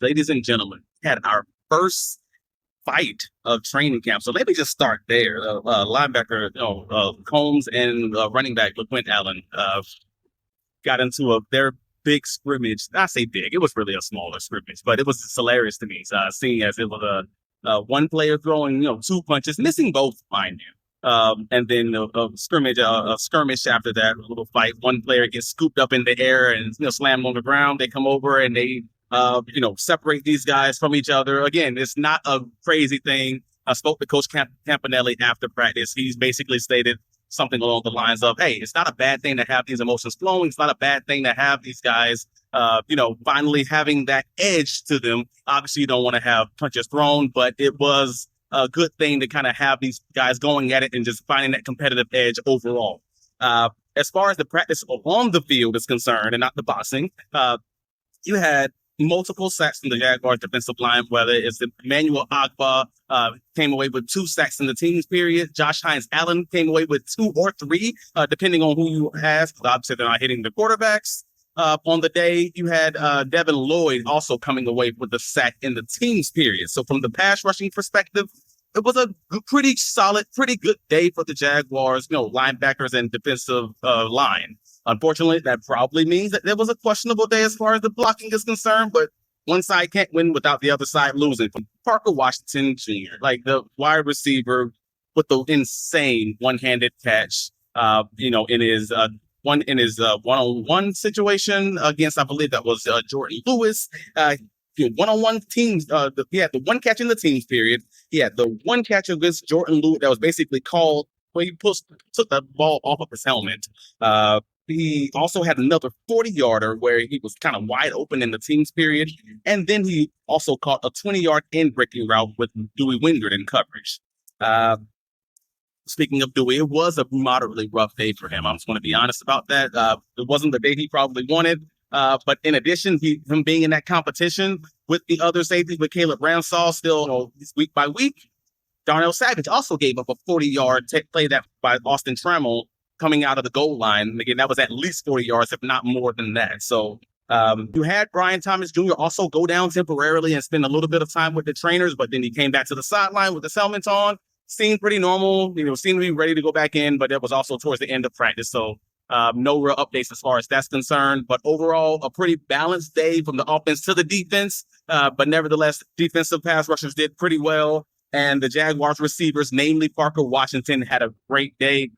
ladies and gentlemen, we had our first fight of training camp. So let me just start there. Linebacker, Combs and running back LaQuint Allen got into their big scrimmage. I say big; it was really a smaller scrimmage, but it was hilarious to me. Seeing as it was one player throwing, two punches, missing both, mind you. And then a skirmish after that, a little fight. One player gets scooped up in the air and slammed on the ground. They come over and they separate these guys from each other. Again, it's not a crazy thing. I spoke to Coach Campanelli after practice. He's basically stated something along the lines of, hey, it's not a bad thing to have these emotions flowing. It's not a bad thing to have these guys, finally having that edge to them. Obviously, you don't want to have punches thrown, but it was a good thing to kind of have these guys going at it and just finding that competitive edge overall. As far as the practice on the field is concerned and not the boxing, you had multiple sacks from the Jaguars defensive line, whether it's Emmanuel Agba came away with 2 sacks in the team's period. Josh Hines-Allen came away with 2 or 3, depending on who you ask. Obviously, they're not hitting the quarterbacks. On the day, you had Devin Lloyd also coming away with the sack in the team's period. So from the pass rushing perspective, it was a pretty solid, pretty good day for the Jaguars, linebackers and defensive line. Unfortunately, that probably means that there was a questionable day as far as the blocking is concerned, but one side can't win without the other side losing. From Parker Washington Jr., like the wide receiver with the insane one-handed catch, in his one-on-one situation against, I believe that was Jordan Lewis. One-on-one teams, he had the one catch in the teams period. He had the one catch against Jordan Lewis that was basically called where he took the ball off of his helmet. He also had another 40-yarder where he was kind of wide open in the team's period. And then he also caught a 20-yard end-breaking route with Dewey Windred in coverage. Speaking of Dewey, it was a moderately rough day for him. I'm just going to be honest about that. It wasn't the day he probably wanted. But in addition, him being in that competition with the other safeties, with Caleb Ramsaw still week by week, Darnell Savage also gave up a 40-yard play that by Austin Trammell coming out of the goal line. And again, that was at least 40 yards, if not more than that. So you had Brian Thomas Jr. also go down temporarily and spend a little bit of time with the trainers, but then he came back to the sideline with the helmet on. Seemed pretty normal, seemed to be ready to go back in, but it was also towards the end of practice. So no real updates as far as that's concerned. But overall, a pretty balanced day from the offense to the defense. But nevertheless, defensive pass rushers did pretty well. And the Jaguars receivers, namely Parker Washington, had a great day.